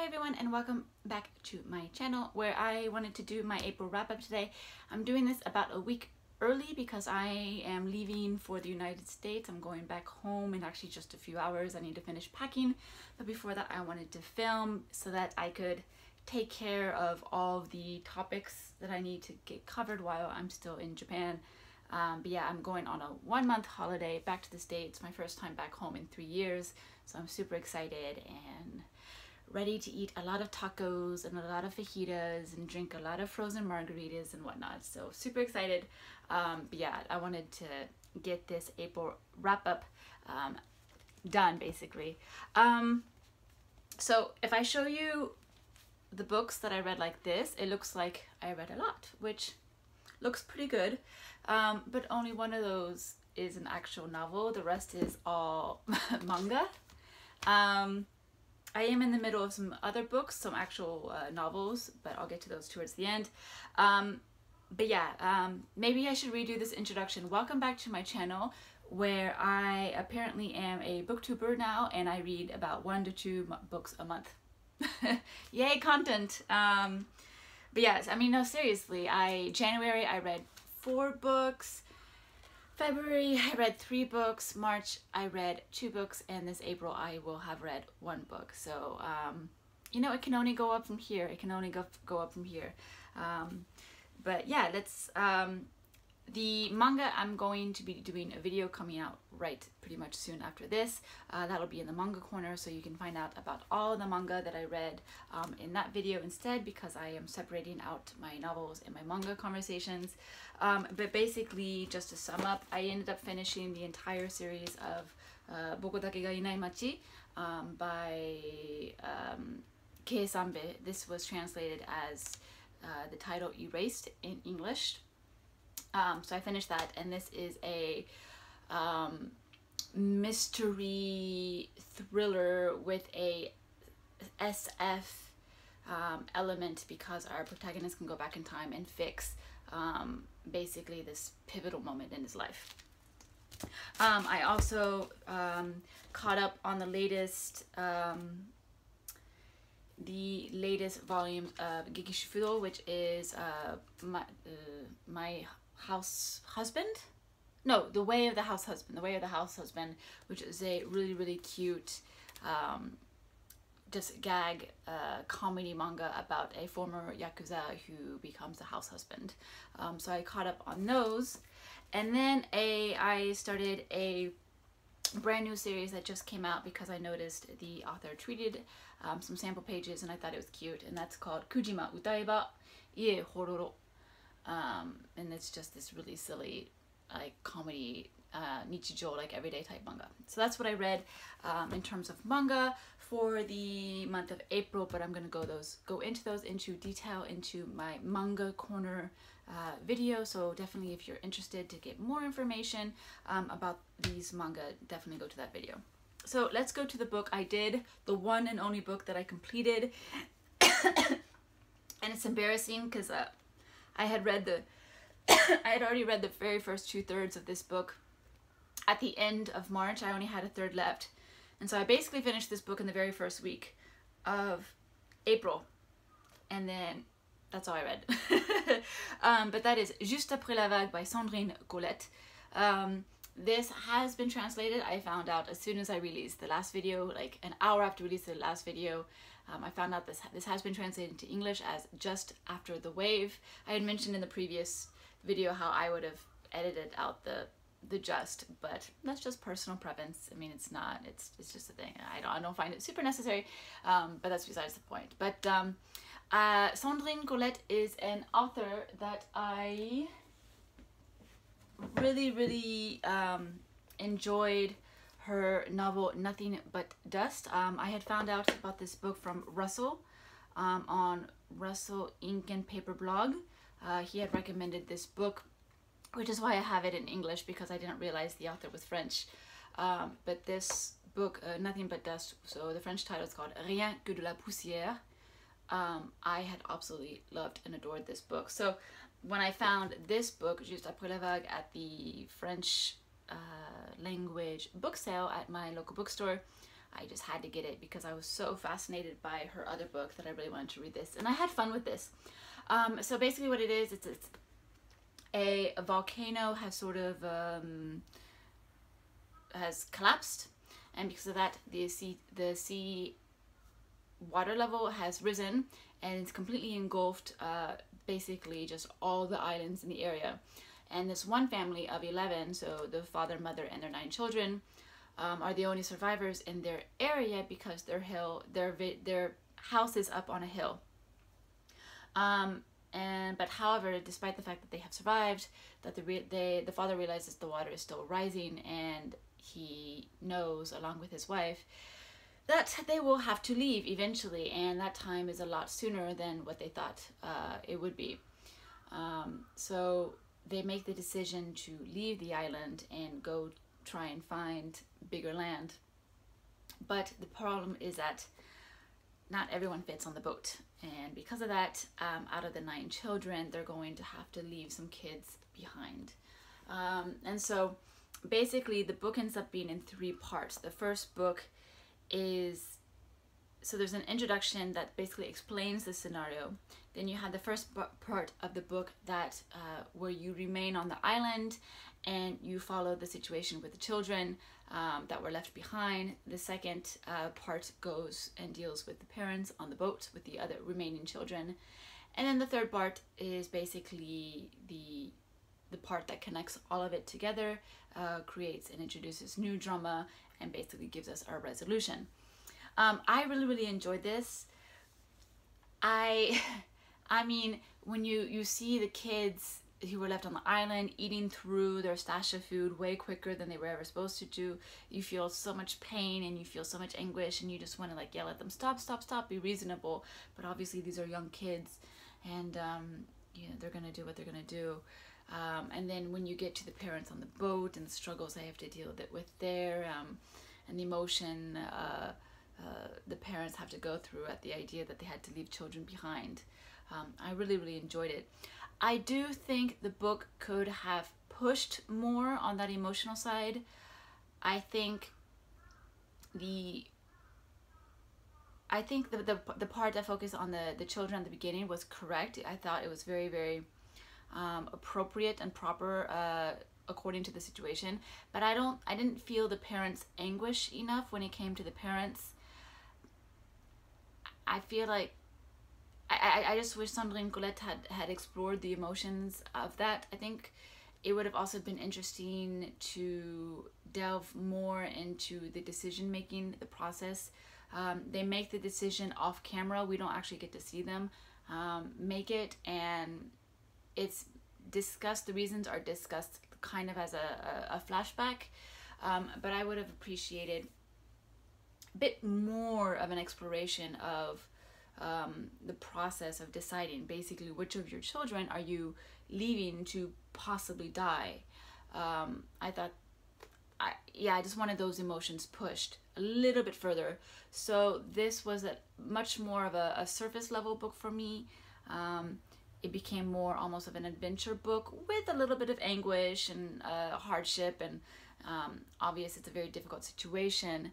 everyone, and welcome back to my channel where I wanted to do my April wrap-up today. I'm doing this about a week early because I am leaving for the United States. I'm going back home in actually just a few hours. I need to finish packing, but before that I wanted to film so that I could take care of all of the topics that I need to get covered while I'm still in Japan. But yeah, I'm going on a 1-month holiday back to the States, my first time back home in 3 years, so I'm super excited and ready to eat a lot of tacos and a lot of fajitas and drink a lot of frozen margaritas and whatnot. So super excited. But yeah, I wanted to get this April wrap-up done basically. So if I show you the books that I read like this, it looks like I read a lot, which looks pretty good. But only one of those is an actual novel. The rest is all manga. I am in the middle of some other books, some actual novels, but I'll get to those towards the end. But yeah, maybe I should redo this introduction. Welcome back to my channel where I apparently am a booktuber now and I read about 1 to 2 books a month. Yay, content! But yes, I mean, no, seriously, January I read 4 books. February I read 3 books, March I read 2 books, and this April I will have read 1 book. So, you know, it can only go up from here. It can only go up from here. But yeah, let's, the manga, I'm going to be doing a video coming out right pretty much soon after this. That'll be in the manga corner, so you can find out about all the manga that I read in that video instead, because I am separating out my novels and my manga conversations. But basically, just to sum up, I ended up finishing the entire series of Boko Dake ga Inai Machi by Kei Sanbe. This was translated as the title Erased in English. So I finished that, and this is a mystery thriller with a SF element, because our protagonist can go back in time and fix basically this pivotal moment in his life. I also caught up on the latest volume of Gekishifudo, which is my house husband? No, The Way of the House Husband. The Way of the House Husband, which is a really, really cute just gag comedy manga about a former yakuza who becomes a house husband. So I caught up on those, and then I started a brand new series that just came out because I noticed the author tweeted some sample pages and I thought it was cute, and that's called Kujima Utaiba Ie Hororo. And it's just this really silly like comedy nichijou, like everyday type manga. So that's what I read in terms of manga for the month of April, but I'm gonna go into those into detail into my manga corner video. So definitely, if you're interested to get more information about these manga, definitely go to that video. So let's go to the book. I did the one and only book that I completed, and it's embarrassing because I had already read the very first 2/3 of this book at the end of March. I only had a third left, and so I basically finished this book in the very first week of April, and then that's all I read. But that is Juste après la vague by Sandrine Collette. This has been translated. I found out as soon as I released the last video, like an hour after releasing the last video. I found out this has been translated into English as Just After the Wave. I had mentioned in the previous video how I would have edited out the just, but that's just personal preference. I mean, it's not, it's just a thing. I don't find it super necessary, but that's besides the point. But Sandrine Collette is an author that I really, really enjoyed her novel Nothing But Dust. I had found out about this book from Russell on Russell Ink and Paper blog. He had recommended this book, which is why I have it in English, because I didn't realize the author was French. But this book, Nothing But Dust, so the French title is called Rien que de la poussiere. I had absolutely loved and adored this book. So when I found this book, Juste après la vague, at the French language book sale at my local bookstore, I just had to get it because I was so fascinated by her other book that I really wanted to read this, and I had fun with this. So basically what it is, it's a volcano has sort of has collapsed, and because of that the sea water level has risen, and it's completely engulfed basically just all the islands in the area. And this one family of 11, so the father, mother, and their 9 children, are the only survivors in their area because their house is up on a hill. But however, despite the fact that they have survived, that the father realizes the water is still rising, and he knows, along with his wife, that they will have to leave eventually, and that time is a lot sooner than what they thought it would be. So they make the decision to leave the island and go try and find bigger land. But the problem is that not everyone fits on the boat, and because of that, out of the 9 children, they're going to have to leave some kids behind. And so basically the book ends up being in 3 parts. The first book is, so there's an introduction that basically explains the scenario. Then you have the first part of the book that where you remain on the island and you follow the situation with the children that were left behind. The second part goes and deals with the parents on the boat with the other remaining children. And then the third part is basically the part that connects all of it together, creates and introduces new drama, and basically gives us our resolution. I really enjoyed this. I mean, when you see the kids who were left on the island eating through their stash of food way quicker than they were ever supposed to do, you feel so much pain and you feel so much anguish, and you just want to like yell at them, stop, be reasonable. But obviously these are young kids, and you know, they're gonna do what they're gonna do. And then when you get to the parents on the boat and the struggles they have to deal with there, and the emotion the parents have to go through at the idea that they had to leave children behind. I really enjoyed it. I do think the book could have pushed more on that emotional side. I think the part that focused on the children at the beginning was correct. I thought it was very appropriate and proper according to the situation, but I didn't feel the parents' anguish enough when it came to the parents. I feel like I just wish Sandrine Collette had explored the emotions of that. I think it would have also been interesting to delve more into the decision making, the process. They make the decision off camera. We don't actually get to see them make it, and it's discussed, the reasons are discussed kind of as a flashback, but I would have appreciated a bit more of an exploration of the process of deciding basically which of your children are you leaving to possibly die. I thought, I just wanted those emotions pushed a little bit further. So this was much more of a surface level book for me. It became more almost of an adventure book with a little bit of anguish and hardship, and obvious it's a very difficult situation,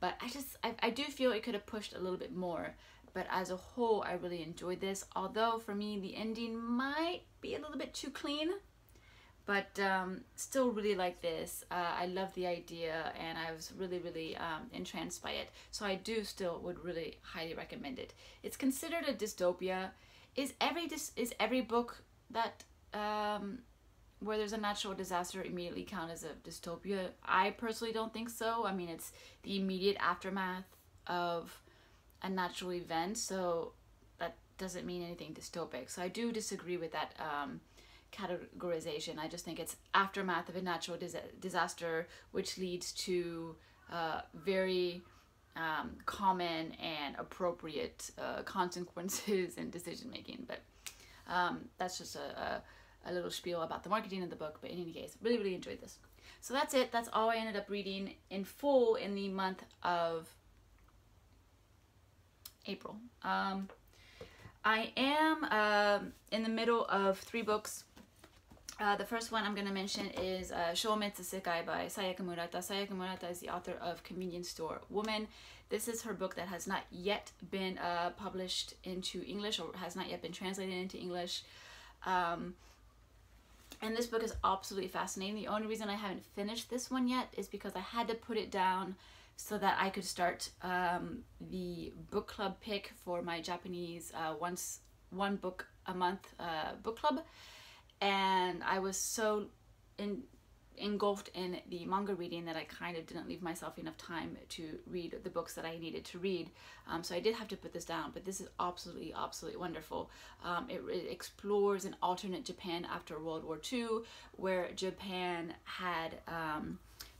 but I do feel it could have pushed a little bit more. But as a whole, I really enjoyed this, although for me the ending might be a little bit too clean, but still really like this. I love the idea, and I was really entranced by it, so I would really highly recommend it. It's considered a dystopia. Is every book that where there's a natural disaster immediately count as a dystopia? I personally don't think so. I mean, it's the immediate aftermath of a natural event, so that doesn't mean anything dystopic. So I do disagree with that categorization. I just think it's aftermath of a natural disaster, which leads to very common and appropriate consequences and decision making. But that's just a little spiel about the marketing of the book. But in any case, really enjoyed this. So that's it. That's all I ended up reading in full in the month of April. I am in the middle of 3 books The first one I'm going to mention is 消滅世界 by Sayaka Murata. Sayaka Murata is the author of Convenience Store Woman. This is her book that has not yet been published into English, or has not yet been translated into English. And this book is absolutely fascinating. The only reason I haven't finished this one yet is because I had to put it down so that I could start the book club pick for my Japanese one book a month book club. And I was so engulfed in the manga reading that I kind of didn't leave myself enough time to read the books that I needed to read. So I did have to put this down, but this is absolutely wonderful. It explores an alternate Japan after World War II, where Japan had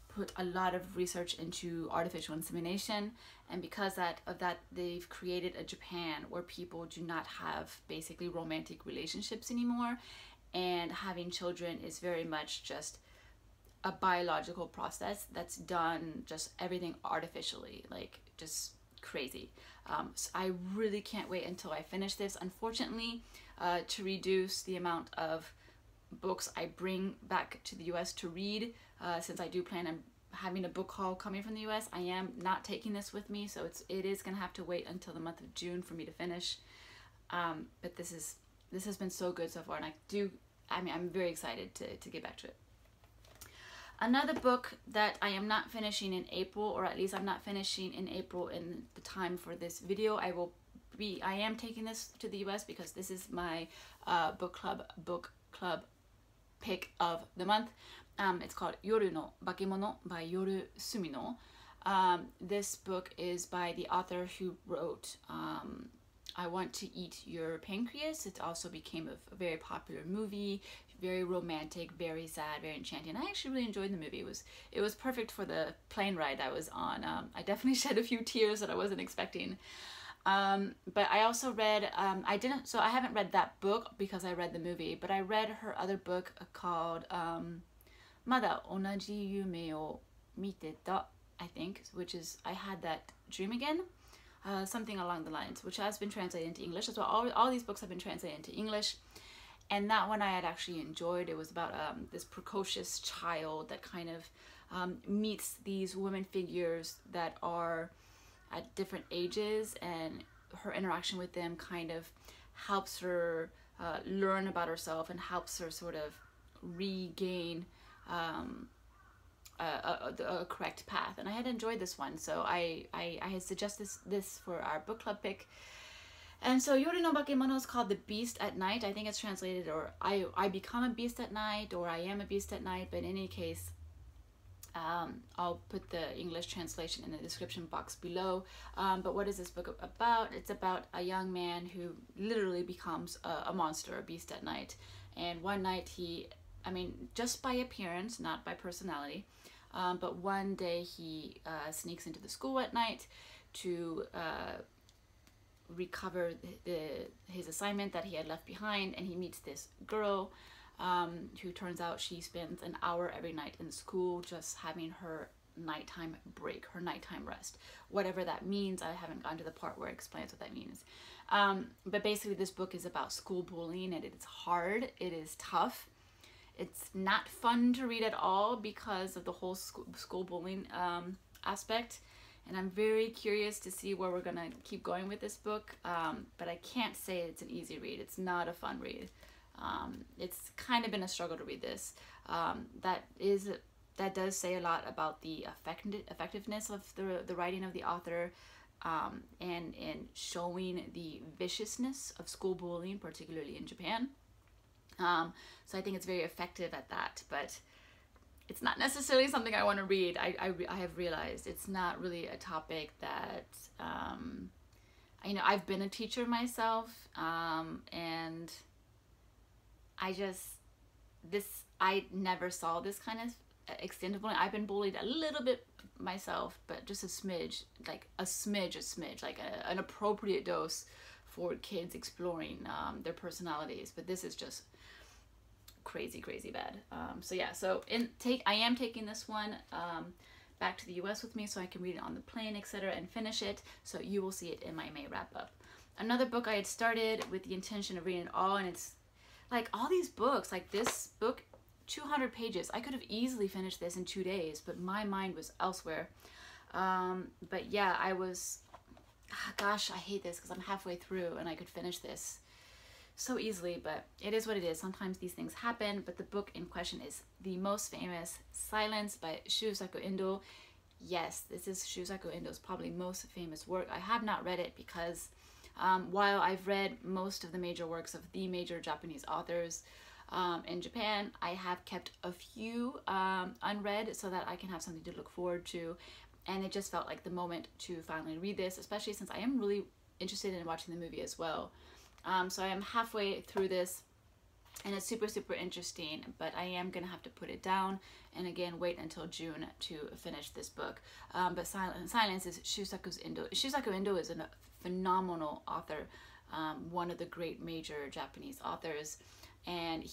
put a lot of research into artificial insemination, and because of that they've created a Japan where people do not have basically romantic relationships anymore, and having children is very much just a biological process that's done just everything artificially, like just crazy. So I really can't wait until I finish this. Unfortunately, to reduce the amount of books I bring back to the US to read, since I do plan on having a book haul coming from the US, I am not taking this with me, so it is gonna have to wait until the month of June for me to finish. But this has been so good so far, and I'm very excited to get back to it. Another book that I am not finishing in April, or at least I'm not finishing in April in the time for this video. I am taking this to the US because this is my book club pick of the month. It's called Yoru no bake mono by Yoru Sumino. This book is by the author who wrote I Want to Eat Your Pancreas. It also became a very popular movie, very romantic, very sad, very enchanting. I actually really enjoyed the movie. It was perfect for the plane ride I was on. I definitely shed a few tears that I wasn't expecting. But I also read, I haven't read that book because I read the movie, but I read her other book called Mada Onaji Yume o Miteta, I think, which is I Had That Dream Again. Something along the lines, which has been translated into English as well. All these books have been translated into English, and that one I had actually enjoyed. It was about this precocious child that kind of meets these women figures that are at different ages, and her interaction with them kind of helps her learn about herself and helps her sort of regain a correct path. And I had enjoyed this one, so I had suggested this for our book club pick. And so Yoru no bake mono is called The Beast at Night. I think it's translated, or I become a beast at night, or I am a beast at night. But in any case, I'll put the English translation in the description box below. But what is this book about? It's about a young man who literally becomes a monster, a beast at night. And one night just by appearance, not by personality, but one day he sneaks into the school at night to recover his assignment that he had left behind, and he meets this girl who turns out she spends an hour every night in school just having her nighttime break, her nighttime rest, whatever that means. I haven't gotten to the part where it explains what that means. But basically this book is about school bullying, and it's hard, it is tough. It's not fun to read at all because of the whole school bullying aspect, and I'm very curious to see where we're gonna keep going with this book. But I can't say it's an easy read. It's not a fun read. It's kind of been a struggle to read this. That does say a lot about the effectiveness of the writing of the author, and in showing the viciousness of school bullying, particularly in Japan. So I think it's very effective at that, but it's not necessarily something I want to read. I have realized it's not really a topic that, I've been a teacher myself, and I never saw this kind of extent of bullying. I've been bullied a little bit myself, but just a smidge, like an appropriate dose for kids exploring their personalities. But this is just crazy bad. I am taking this one back to the US with me so I can read it on the plane, etc., and finish it, so you will see it in my May wrap up. Another book I had started with the intention of reading it all, and it's like all these books, like this book, 200 pages. I could have easily finished this in 2 days, but my mind was elsewhere. But yeah, I was, gosh, I hate this because I'm halfway through and I could finish this so easily, but it is what it is. Sometimes these things happen. But the book in question is the most famous, Silence by Shusaku Endo. Yes, this is Shusaku Endo's probably most famous work. I have not read it because while I've read most of the major works of the major Japanese authors in Japan, I have kept a few unread so that I can have something to look forward to. And it just felt like the moment to finally read this, especially since I am really interested in watching the movie as well. So I am halfway through this and it's super, super interesting, but I am going to have to put it down and again wait until June to finish this book. But Silence is Shusaku Endo. Shusaku Endo is a phenomenal author, one of the great major Japanese authors. And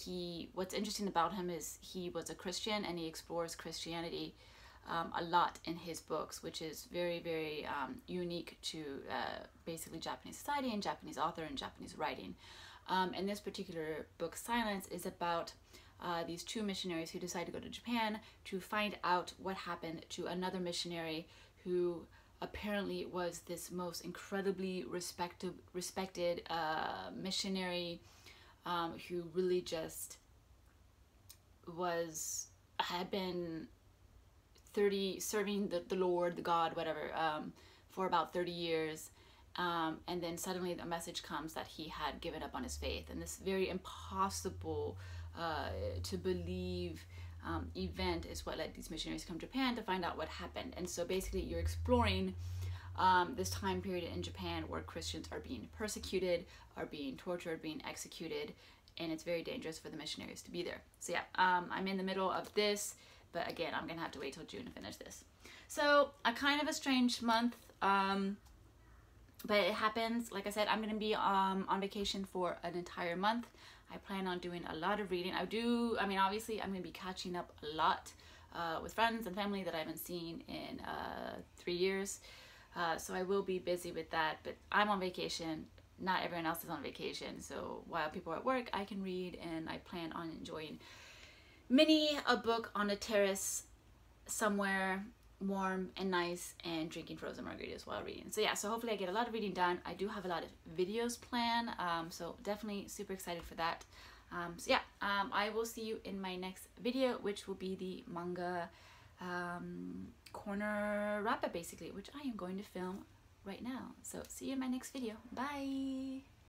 what's interesting about him is he was a Christian and he explores Christianity a lot in his books, which is very, very unique to basically Japanese society and Japanese author and Japanese writing. And this particular book, Silence, is about these two missionaries who decide to go to Japan to find out what happened to another missionary who apparently was this most incredibly respected missionary who really just had been serving the Lord, the God, whatever, for about 30 years. And then suddenly the message comes that he had given up on his faith. And this very impossible to believe event is what led these missionaries to come to Japan to find out what happened. And so basically you're exploring this time period in Japan where Christians are being persecuted, are being tortured, being executed, and it's very dangerous for the missionaries to be there. So yeah, I'm in the middle of this, but again, I'm gonna have to wait till June to finish this. So a kind of a strange month, but it happens. Like I said, I'm gonna be on vacation for an entire month. I plan on doing a lot of reading. I mean, obviously I'm gonna be catching up a lot with friends and family that I haven't seen in 3 years. So I will be busy with that, but I'm on vacation. Not everyone else is on vacation. So while people are at work, I can read, and I plan on enjoying a book on a terrace somewhere warm and nice and drinking frozen margaritas while reading. So yeah, so hopefully I get a lot of reading done. I do have a lot of videos planned, so definitely super excited for that. So yeah, I will see you in my next video, which will be the manga corner wrap up basically, which I am going to film right now. So see you in my next video. Bye!